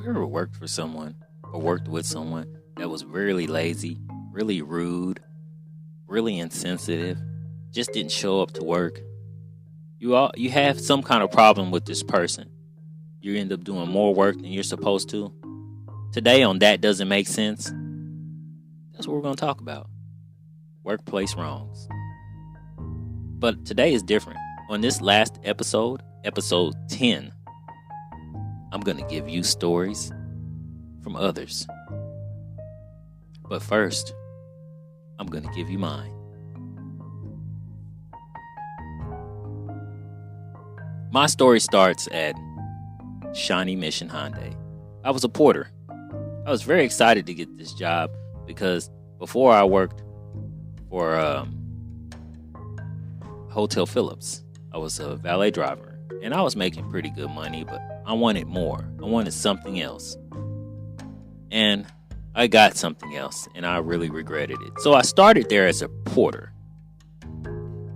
You ever worked for someone or worked with someone that was really lazy, really rude, really insensitive, just didn't show up to work? You have some kind of problem with this person. You end up doing more work than you're supposed to. Today on That Doesn't Make Sense, that's what we're going to talk about. Workplace wrongs. But today is different. On this last episode, episode 10, I'm going to give you stories from others. But first, I'm going to give you mine. My story starts at Shawnee Mission Hyundai. I was a porter. I was very excited to get this job because before I worked for Hotel Phillips. I was a valet driver, and I was making pretty good money, but I wanted more. I wanted something else. And I got something else, and I really regretted it. So I started there as a porter.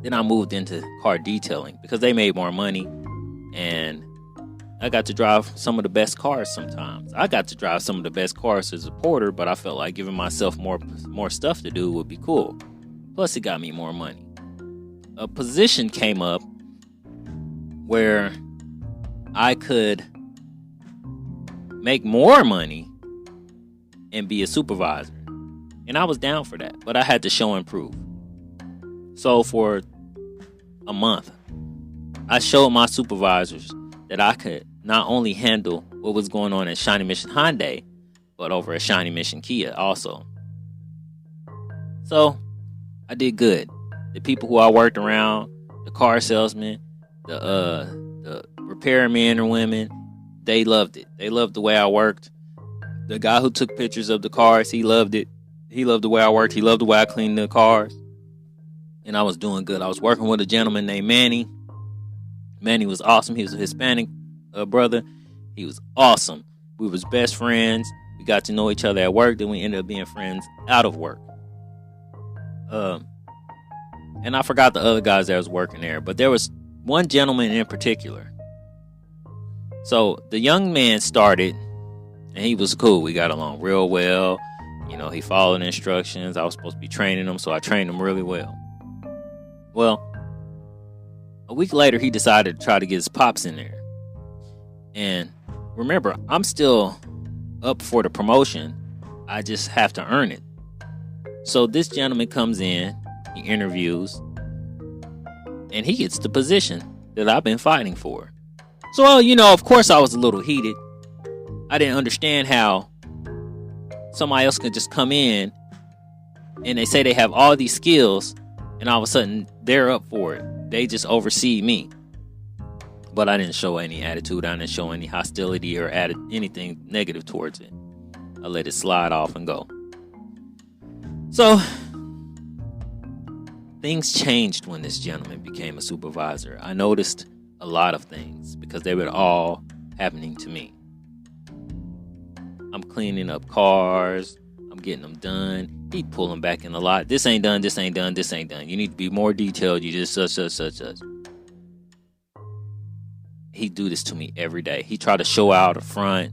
Then I moved into car detailing because they made more money, and I got to drive some of the best cars sometimes. I got to drive some of the best cars as a porter, but I felt like giving myself more stuff to do would be cool. Plus, it got me more money. A position came up where I could make more money and be a supervisor. And I was down for that, but I had to show and prove. So for a month, I showed my supervisors that I could not only handle what was going on at Shawnee Mission Hyundai, but over at Shawnee Mission Kia also. So I did good. The people who I worked around, the car salesmen, the repairmen or women, they loved it. They loved the way I worked. The guy who took pictures of the cars, he loved it. He loved the way I worked. He loved the way I cleaned the cars. And I was doing good. I was working with a gentleman named Manny. Manny was awesome. He was a Hispanic brother. He was awesome. We was best friends. We got to know each other at work. Then we ended up being friends out of work. And I forgot the other guys that was working there. But there was one gentleman in particular. So the young man started, and he was cool. We got along real well. You know, he followed instructions. I was supposed to be training him, so I trained him really well. Well, a week later, he decided to try to get his pops in there. And remember, I'm still up for the promotion. I just have to earn it. So this gentleman comes in, he interviews, and he gets the position that I've been fighting for. So, you know, of course I was a little heated. I didn't understand how somebody else could just come in and they say they have all these skills and all of a sudden they're up for it. They just oversee me. But I didn't show any attitude. I didn't show any hostility or added anything negative towards it. I let it slide off and go. So things changed when this gentleman became a supervisor. I noticed a lot of things because they were all happening to me. I'm cleaning up cars. I'm getting them done. He'd pull them back in the lot. This ain't done. This ain't done. This ain't done. You need to be more detailed. You just such. He'd do this to me every day. He tried to show out a front,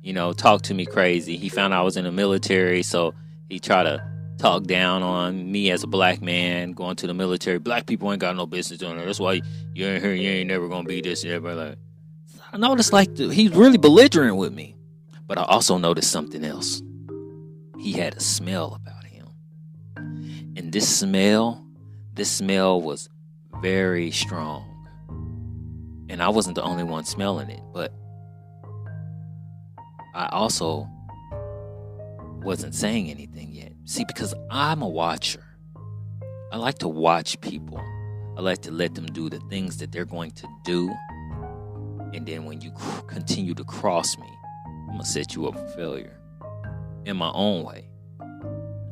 you know, talk to me crazy. He found I was in the military, so he tried to talk down on me as a black man going to the military. Black people ain't got no business doing it. That's why you ain't here. You ain't never gonna be this. Like, I noticed like he's really belligerent with me. But I also noticed something else. He had a smell about him. And this smell was very strong. And I wasn't the only one smelling it, but I also wasn't saying anything yet. See, because I'm a watcher. I like to watch people. I like to let them do the things that they're going to do. And then when you continue to cross me, I'm going to set you up for failure in my own way.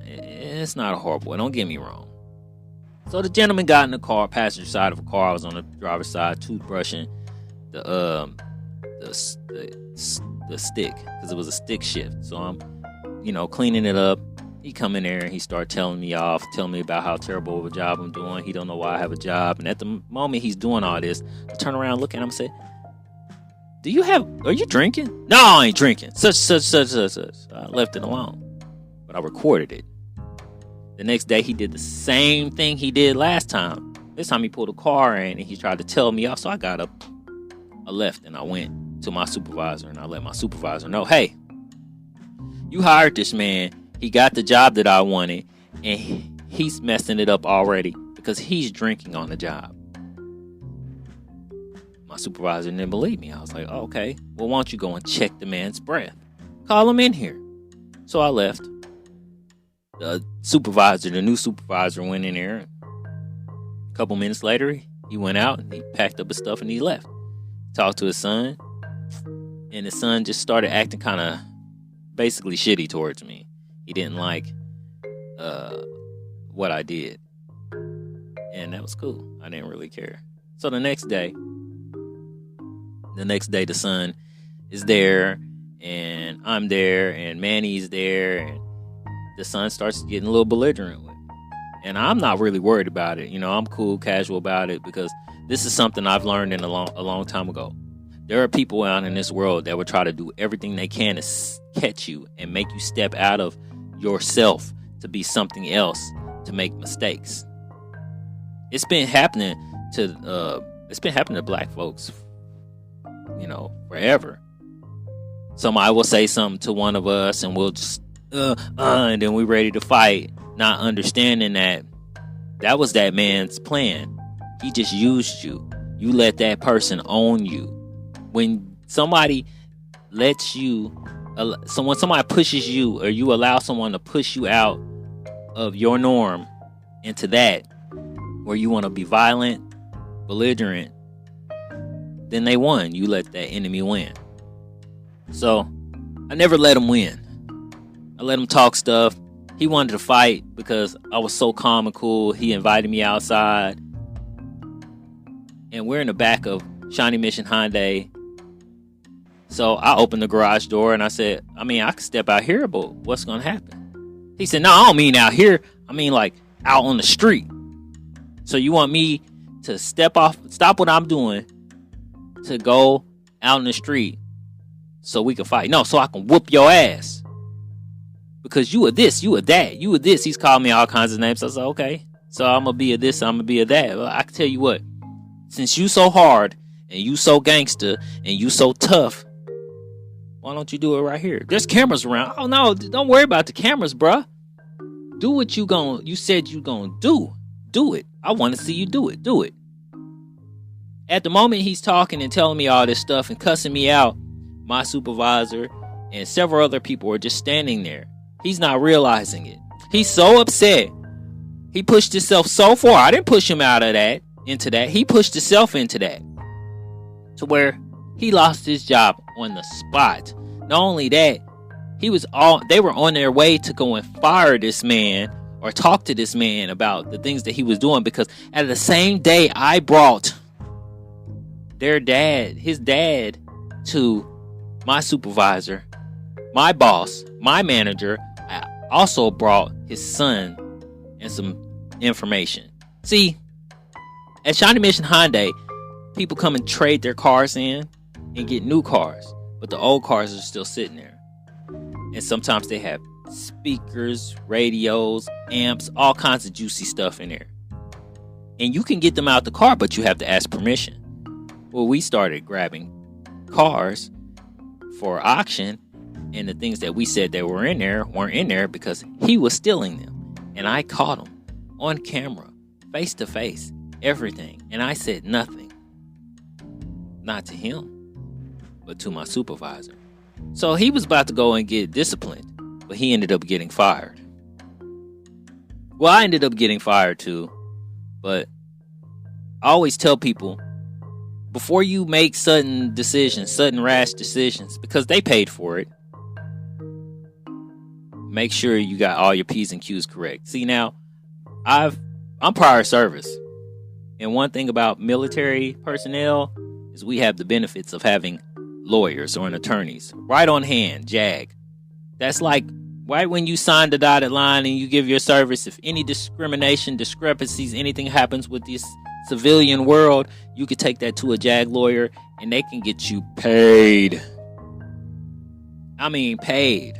It's not a horrible way. Don't get me wrong. So the gentleman got in the car, passenger side of a car. I was on the driver's side, toothbrushing the stick because it was a stick shift. So I'm, you know, cleaning it up. He come in there and he started telling me off, telling me about how terrible of a job I'm doing. He don't know why I have a job. And at the moment he's doing all this, I turn around, look at him and say, are you drinking? No, I ain't drinking. Such. I left it alone. But I recorded it. The next day, he did the same thing he did last time. This time, he pulled a car in and he tried to tell me off. So I got up, I left, and I went to my supervisor. And I let my supervisor know, hey, you hired this man. He got the job that I wanted. And he's messing it up already because he's drinking on the job. My supervisor didn't believe me. I was like, oh, okay, well, why don't you go and check the man's breath? Call him in here. So I left. The new supervisor went in there. A couple minutes later, he went out and he packed up his stuff and he left. Talked to his son. And his son just started acting kind of basically shitty towards me. He didn't like what I did. And that was cool. I didn't really care. So the next day, the son is there, and I'm there, and Manny's there, and the son starts getting a little belligerent with me. And I'm not really worried about it. You know, I'm cool, casual about it, because this is something I've learned a long time ago. There are people out in this world that will try to do everything they can to catch you and make you step out of yourself to be something else, to make mistakes. It's been happening to black folks, you know, forever. Somebody will say something to one of us and we'll just and then we're ready to fight, not understanding that was that man's plan. He just used you. You let that person own you. When somebody lets you, when somebody pushes you, or you allow someone to push you out of your norm into that, where you want to be violent, belligerent, then they won. You let that enemy win. So I never let him win. I let him talk stuff. He wanted to fight because I was so calm and cool. He invited me outside. And we're in the back of Shawnee Mission Hyundai. So I opened the garage door and I said, I can step out here, but what's going to happen? He said, no, I don't mean out here. I mean like out on the street. So you want me to stop what I'm doing, to go out in the street so we can fight? No, so I can whoop your ass. Because you are this, you are that, you are this. He's called me all kinds of names. So I said, okay. So I'm going to be a this, I'm going to be a that. Well, I can tell you what, since you so hard and you so gangster and you so tough, why don't you do it right here? There's cameras around. Oh no, don't worry about the cameras, bruh. Do what you said you gonna do. Do it. I want to see you do it. Do it. At the moment he's talking and telling me all this stuff and cussing me out, my supervisor and several other people are just standing there. He's not realizing it. He's so upset. He pushed himself so far. I didn't push him out of that, into that. He pushed himself into that. To where he lost his job on the spot. Not only that, they were on their way to go and fire this man or talk to this man about the things that he was doing, because at the same day I brought his dad to my supervisor, my boss, my manager. I also brought his son and some information. See, at Shawnee Mission Hyundai, people come and trade their cars in and get new cars, but the old cars are still sitting there. And sometimes they have speakers, radios, amps, all kinds of juicy stuff in there. And you can get them out the car, but you have to ask permission. Well, we started grabbing cars for auction, and the things that we said that were in there weren't in there because he was stealing them. And I caught him on camera, face to face, everything. And I said nothing. Not to him, but to my supervisor. So he was about to go and get disciplined, but he ended up getting fired. Well, I ended up getting fired too, but I always tell people, before you make sudden rash decisions, because they paid for it, make sure you got all your P's and Q's correct. See, now, I'm prior service. And one thing about military personnel is we have the benefits of having lawyers or attorneys right on hand, JAG. That's like right when you sign the dotted line and you give your service. If any discrimination, discrepancies, anything happens with this civilian world, you could take that to a JAG lawyer and they can get you paid. I mean, paid.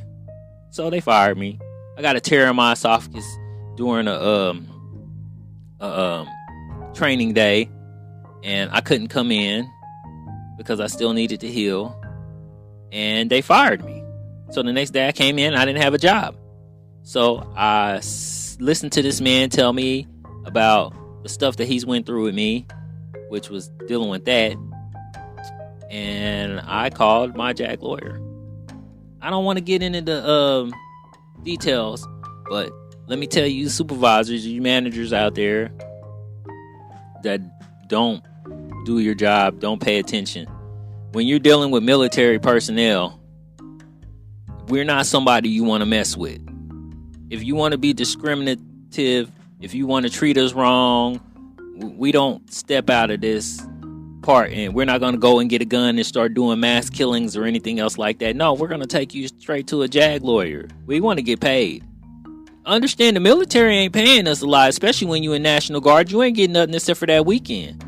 So they fired me. I got a tear in my esophagus during a training day, and I couldn't come in because I still needed to heal, and they fired me. So the next day I came in, I didn't have a job. So I listened to this man tell me about the stuff that he's went through with me, which was dealing with that, and I called my JAG lawyer. I don't want to get into the details, but let me tell you, supervisors, you managers out there that don't do your job, don't pay attention. When you're dealing with military personnel, we're not somebody you want to mess with. If you want to be discriminative, if you want to treat us wrong, we don't step out of this part, and we're not going to go and get a gun and start doing mass killings or anything else like that. No, we're going to take you straight to a JAG lawyer. We want to get paid. Understand, the military ain't paying us a lot, especially when you in National Guard. You ain't getting nothing except for that weekend.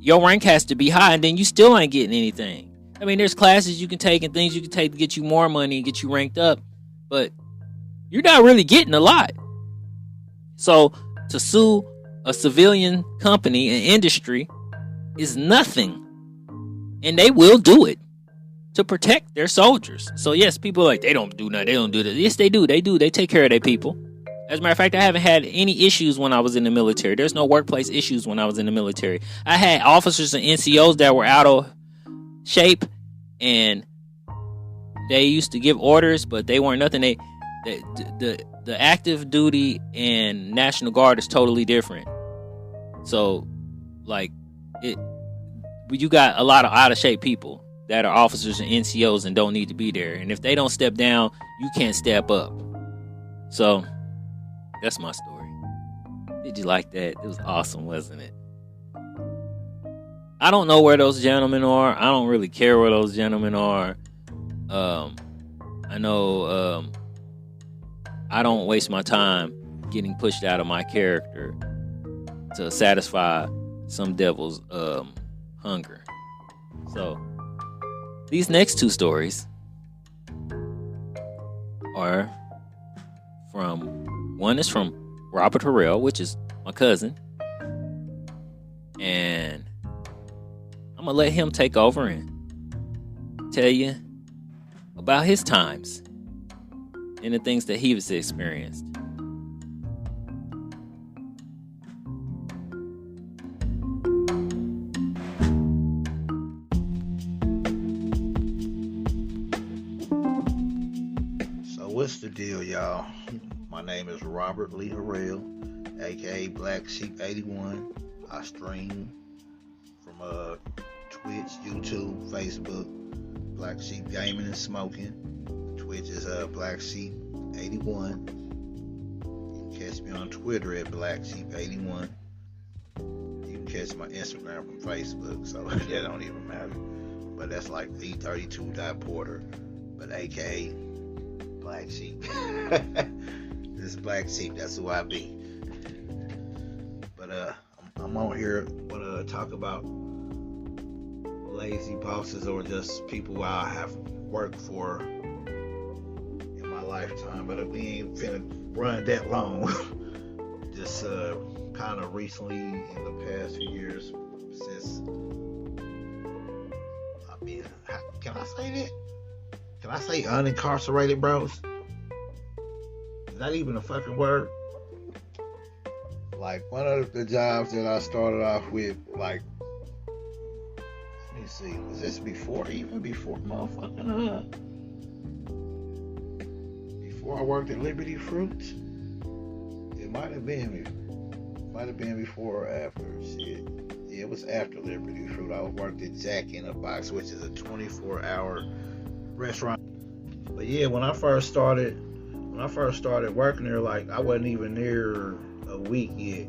Your rank has to be high, and then you still ain't getting anything. I mean, there's classes you can take and things you can take to get you more money and get you ranked up, but you're not really getting a lot. So to sue a civilian company, an industry, is nothing. And they will do it to protect their soldiers. So yes, people are like, they don't do nothing, they don't do this. Yes, they do. They take care of their people. As a matter of fact, I haven't had any issues when I was in the military. There's no workplace issues when I was in the military. I had officers and NCOs that were out of shape, and they used to give orders, but they weren't nothing. The active duty and National Guard is totally different. So, like, you got a lot of out of shape people that are officers and NCOs and don't need to be there. And if they don't step down, you can't step up. So that's my story. Did you like that? It was awesome, wasn't it? I don't know where those gentlemen are. I don't really care where those gentlemen are. I know I don't waste my time getting pushed out of my character to satisfy some devil's hunger. So these next two stories are one is from Robert Harrell, which is my cousin, and I'm gonna let him take over and tell you about his times and the things that he has experienced. What's the deal, y'all? My name is Robert Lee Harrell, aka Black Sheep 81. I stream from Twitch, YouTube, Facebook, Black Sheep Gaming and Smoking. Twitch is Black Sheep 81. You can catch me on Twitter at Black Sheep 81. You can catch my Instagram from Facebook, so that don't even matter. But that's like E32.Porter, but aka Black Sheep. This is Black Sheep, that's who I be. But I'm on here to talk about lazy bosses or just people I have worked for in my lifetime. But we ain't finna run that long. Just kind of recently in the past few years since can I say that? Can I say unincarcerated, bros? Is that even a fucking word? Like, one of the jobs that I started off with, like, let me see, was this before motherfucking, before I worked at Liberty Fruits? It might have been before or after, shit. Yeah, it was after Liberty Fruit. I worked at Jack in the Box, which is a 24-hour restaurant. But yeah, when I first started working there, like, I wasn't even there a week yet,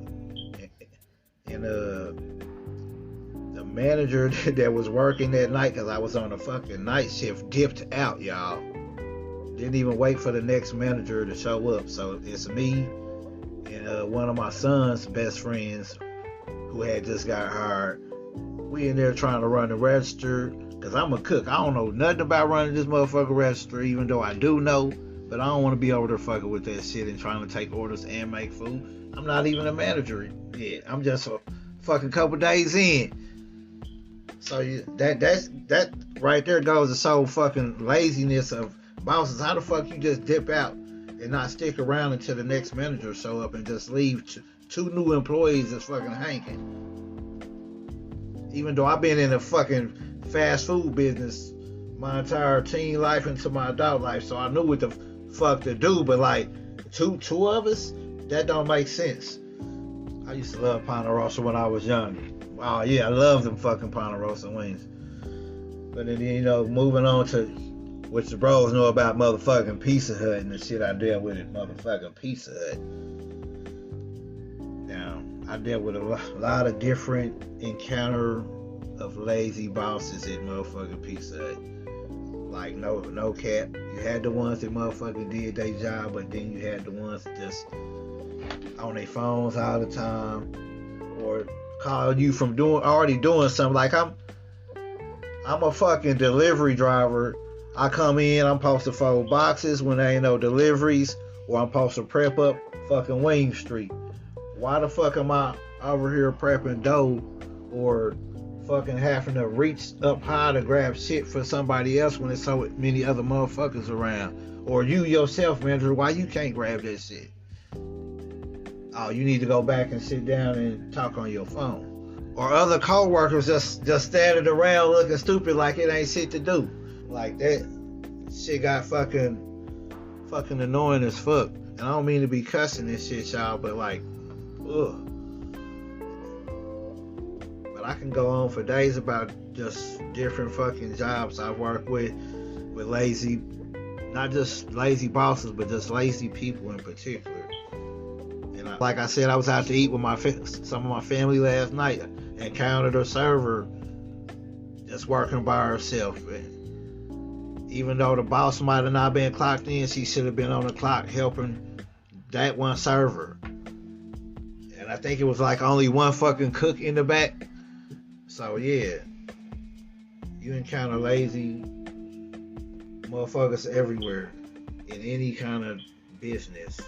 and the manager that was working that night, because I was on a fucking night shift, dipped out, y'all. Didn't even wait for the next manager to show up. So it's me and one of my son's best friends who had just got hired, We in there trying to run the register, because I'm a cook. I don't know nothing about running this motherfucking register, even though I do know. But I don't want to be over there fucking with that shit and trying to take orders and make food. I'm not even a manager yet. I'm just a fucking couple days in. So that right there goes to show fucking laziness of bosses. How the fuck you just dip out and not stick around until the next manager show up and just leave two new employees that's fucking hanging? Even though I've been in the fucking fast food business my entire teen life into my adult life, so I knew what the fuck to do. But like two of us, that don't make sense. I used to love Ponderosa when I was younger. Oh yeah, I love them fucking Ponderosa wings. But then, you know, moving on to which the bros know about motherfucking Pizza Hut and the shit I dealt with at motherfucking Pizza Hut. Now, I dealt with a lot of different encounter of lazy bosses at motherfucking Pizza Hut. Like, no cap. You had the ones that motherfucking did their job, but then you had the ones that just on their phones all the time, or call you from already doing something. Like, I'm a fucking delivery driver. I come in, I'm supposed to fold boxes when there ain't no deliveries, or I'm supposed to prep up fucking Wing Street. Why the fuck am I over here prepping dough, or fucking having to reach up high to grab shit for somebody else when there's so many other motherfuckers around? Or you yourself, manager, why you can't grab that shit? Oh, you need to go back and sit down and talk on your phone. Or other co-workers just standing around looking stupid like it ain't shit to do. Like, that shit got fucking annoying as fuck. And I don't mean to be cussing this shit, y'all, but like, ugh. But I can go on for days about just different fucking jobs I've worked with lazy, not just lazy bosses, but just lazy people in particular. And like I said, I was out to eat with some of my family last night. Encountered a server just working by herself. And even though the boss might have not been clocked in, she should have been on the clock helping that one server. And I think it was like only one fucking cook in the back. So yeah, you encounter lazy motherfuckers everywhere in any kind of business.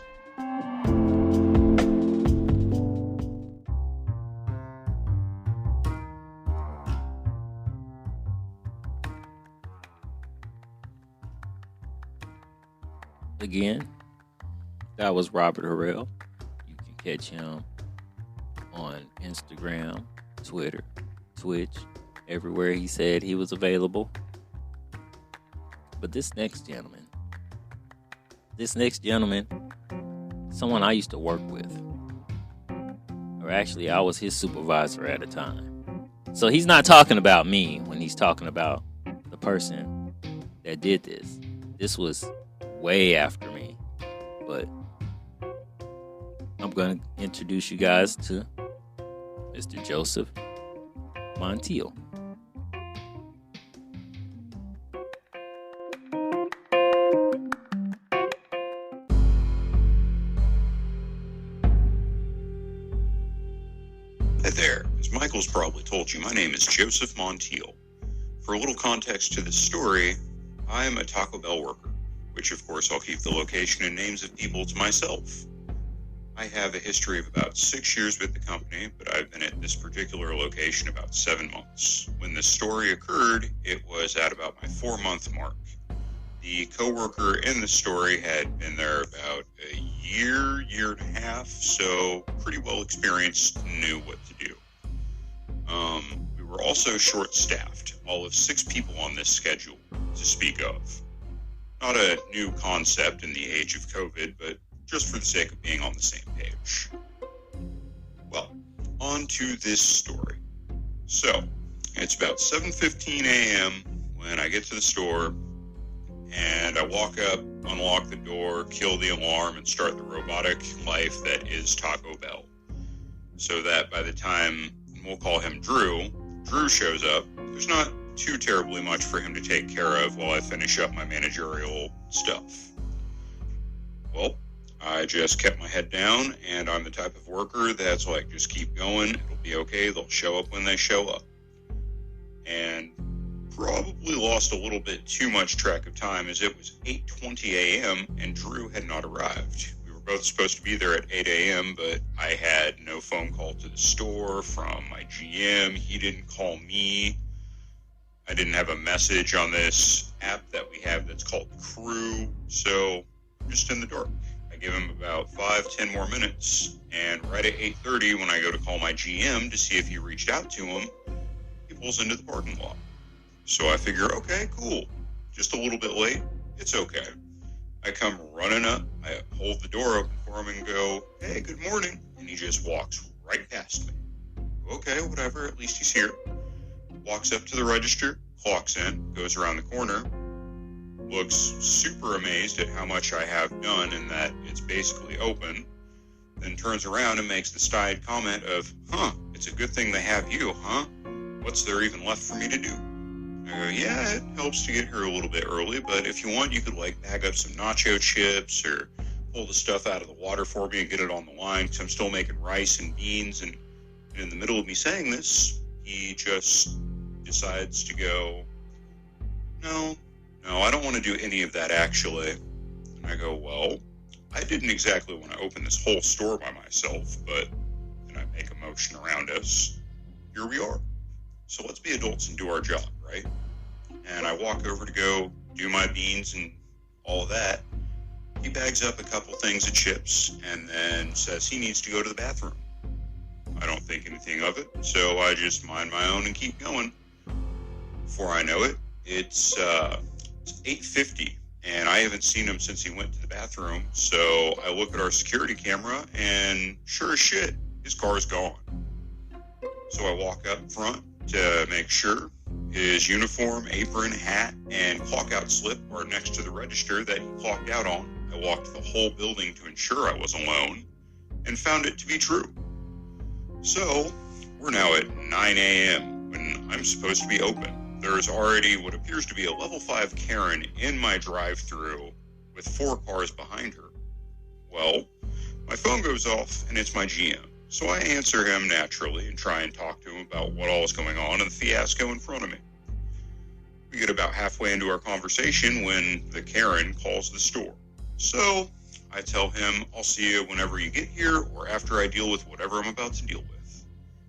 Again, that was Robert Harrell. You can catch him on Instagram, Twitter, Twitch, everywhere he said he was available. But this next gentleman, someone I used to work with. Or actually, I was his supervisor at a time. So he's not talking about me when he's talking about the person that did this. This was way after me. But I'm going to introduce you guys to Mr. Joseph Montiel. Hi there. As Michael's probably told you, my name is Joseph Montiel. For a little context to this story, I am a Taco Bell worker, which of course I'll keep the location and names of people to myself. I have a history of about 6 years with the company, but I've been at this particular location about 7 months. When this story occurred, it was at about my 4-month mark. The coworker in the story had been there about a year and a half, so pretty well experienced, knew what to do. We were also short-staffed, all of 6 people on this schedule to speak of. Not a new concept in the age of COVID, but just for the sake of being on the same page. Well, on to this story. So, it's about 7:15 a.m. when I get to the store, and I walk up, unlock the door, kill the alarm, and start the robotic life that is Taco Bell. So that by the time, we'll call him Drew shows up, there's not too terribly much for him to take care of while I finish up my managerial stuff. Well, I just kept my head down, and I'm the type of worker that's like, just keep going, it'll be okay, they'll show up when they show up. and probably lost a little bit too much track of time as it was 8:20 a.m. and Drew had not arrived. We were both supposed to be there at 8 a.m., but I had no phone call to the store from my GM. He didn't call me. I didn't have a message on this app that we have that's called Crew, so I'm just in the dark. I give him about 5-10 more minutes, and right at 8:30 when I go to call my GM to see if he reached out to him, he pulls into the parking lot. So I figure, okay, cool. Just a little bit late. It's okay. I come running up. I hold the door open for him and go, hey, good morning. And he just walks right past me. Okay, whatever. At least he's here. Walks up to the register, clocks in, goes around the corner, looks super amazed at how much I have done and that it's basically open, then turns around and makes the snide comment of, it's a good thing they have you, huh? What's there even left for me to do? I go, yeah, it helps to get here a little bit early, but if you want, you could bag up some nacho chips or pull the stuff out of the water for me and get it on the line, because I'm still making rice and beans. And in the middle of me saying this, he just decides to go, no, I don't want to do any of that, actually. And I go, well, I didn't exactly want to open this whole store by myself, but then I make a motion around us. Here we are. So let's be adults and do our job, right? And I walk over to go do my beans and all of that. He bags up a couple things of chips and then says he needs to go to the bathroom. I don't think anything of it, so I just mind my own and keep going. Before I know it, it's 8:50, and I haven't seen him since he went to the bathroom. So I look at our security camera, and sure as shit, his car's gone. So I walk up front to make sure his uniform, apron, hat, and clock-out slip are next to the register that he clocked out on. I walked the whole building to ensure I wasn't alone, and found it to be true. So we're now at 9 a.m. when I'm supposed to be open. There's already what appears to be a level 5 Karen in my drive-thru with 4 cars behind her. Well, my phone goes off and it's my GM. So I answer him naturally and try and talk to him about what all is going on and the fiasco in front of me. We get about halfway into our conversation when the Karen calls the store. So I tell him I'll see you whenever you get here or after I deal with whatever I'm about to deal with.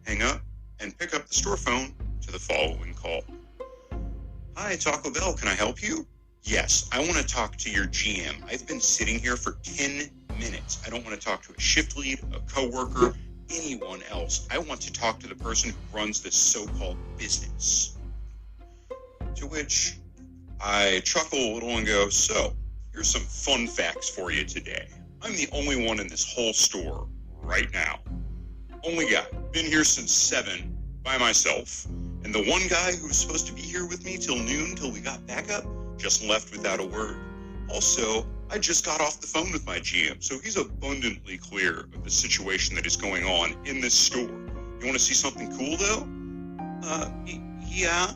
Hang up and pick up the store phone to the following call. Hi, Taco Bell, can I help you? Yes, I want to talk to your GM. I've been sitting here for 10 minutes. I don't want to talk to a shift lead, a coworker, anyone else. I want to talk to the person who runs this so-called business. To which I chuckle a little and go, so, here's some fun facts for you today. I'm the only one in this whole store right now. Only guy. Been here since 7 by myself. And the one guy who was supposed to be here with me till noon, till we got back up, just left without a word. Also, I just got off the phone with my GM, so he's abundantly clear of the situation that is going on in this store. You want to see something cool, though? Yeah.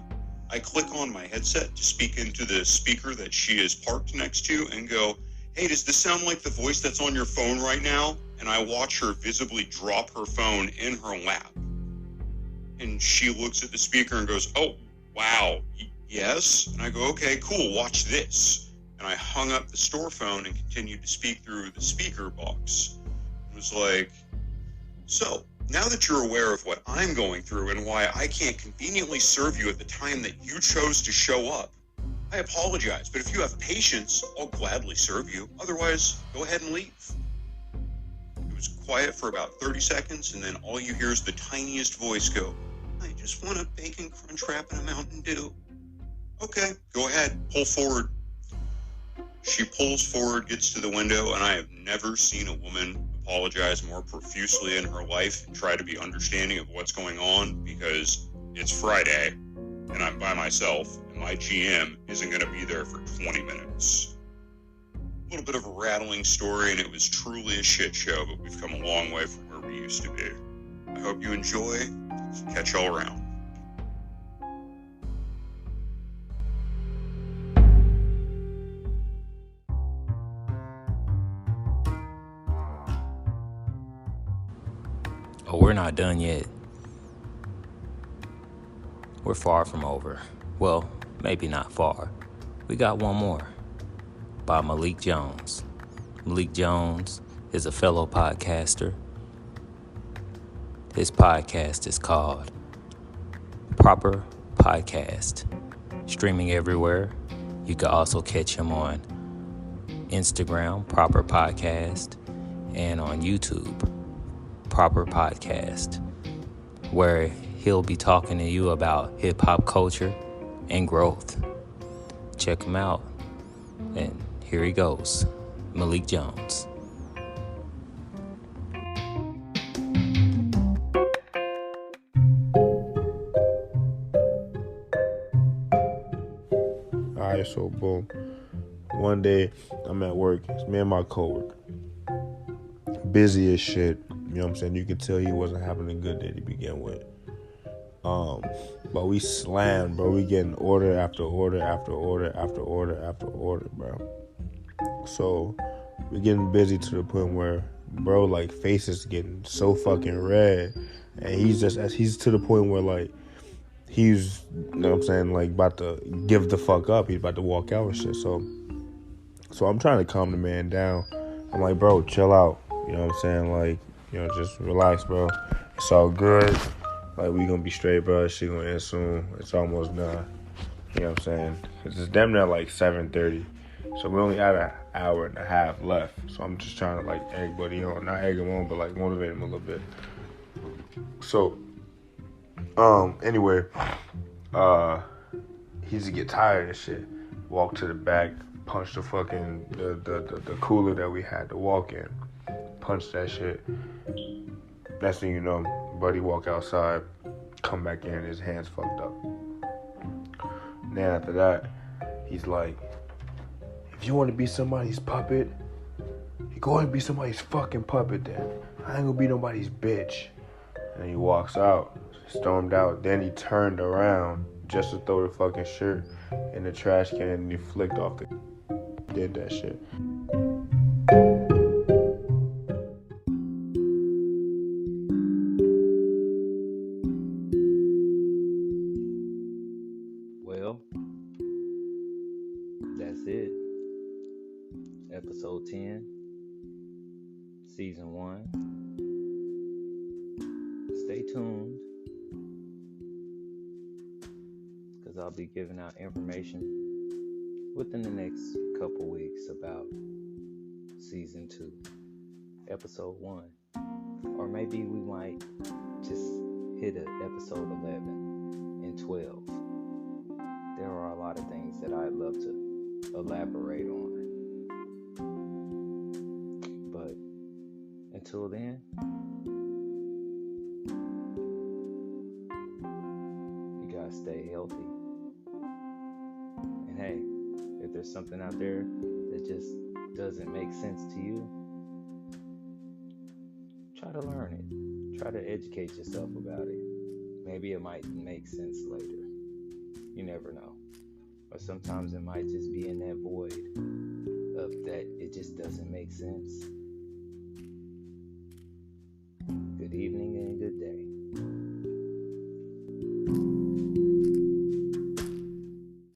I click on my headset to speak into the speaker that she is parked next to and go, hey, does this sound like the voice that's on your phone right now? And I watch her visibly drop her phone in her lap. And she looks at the speaker and goes, oh, wow, yes? And I go, okay, cool, watch this. And I hung up the store phone and continued to speak through the speaker box. It was like, so, now that you're aware of what I'm going through and why I can't conveniently serve you at the time that you chose to show up, I apologize, but if you have patience, I'll gladly serve you. Otherwise, go ahead and leave. It was quiet for about 30 seconds, and then all you hear is the tiniest voice go, I just want a bacon crunch wrap and a Mountain Dew. Okay, go ahead, pull forward. She pulls forward, gets to the window, and I have never seen a woman apologize more profusely in her life and try to be understanding of what's going on, because it's Friday, and I'm by myself, and my GM isn't going to be there for 20 minutes. A little bit of a rattling story, and it was truly a shit show, but we've come a long way from where we used to be. I hope you enjoy. Catch y'all around. Oh, we're not done yet. we're far from over. Well, maybe not far. We got one more by Malik Jones. Malik Jones is a fellow podcaster. His podcast is called Proper Podcast, streaming everywhere. You can also catch him on Instagram, Proper Podcast, and on YouTube, Proper Podcast, where he'll be talking to you about hip-hop culture and growth. Check him out. And here he goes, Malik Jones. Alright, so boom. One day, I'm at work. It's me and my coworker. Busy as shit. You know what I'm saying? You could tell he wasn't having a good day to begin with. But we slammed, bro. We getting order after order after order after order after order, bro. So, we getting busy to the point where, bro, like, face is getting so fucking red. And he's to the point where, like, he's, you know what I'm saying, like, about to give the fuck up. He's about to walk out and shit. So I'm trying to calm the man down. I'm like, bro, chill out. You know what I'm saying? Like, you know, just relax, bro. It's all good. Like, we gonna be straight, bro. She gonna end soon. It's almost done. You know what I'm saying? It's damn near like 7:30. So we only had an hour and a half left. So I'm just trying to, like, egg buddy on. Not egg him on, but, like, motivate him a little bit. So, anyway, he used to get tired and shit. Walk to the back, punch the fucking, the cooler that we had to walk in. Punch that shit. Next thing you know, buddy walk outside, come back in, his hand's fucked up. And then after that, he's like, if you want to be somebody's puppet, you go ahead and be somebody's fucking puppet then. I ain't gonna be nobody's bitch. And he walks out, stormed out. Then he turned around just to throw the fucking shirt in the trash can, and he flicked off the did that shit. Well, that's it. Episode 10, Season 1. Stay tuned, because I'll be giving out information within the next couple weeks about Season 2, Episode 1. Or maybe we might just hit Episode 11 and 12. There are a lot of things that I'd love to elaborate on. But until then, you guys stay healthy. And hey, if there's something out there that just doesn't make sense to you, try to learn it. Try to educate yourself about it. Maybe it might make sense later. You never know. Or sometimes it might just be in that void of that it just doesn't make sense.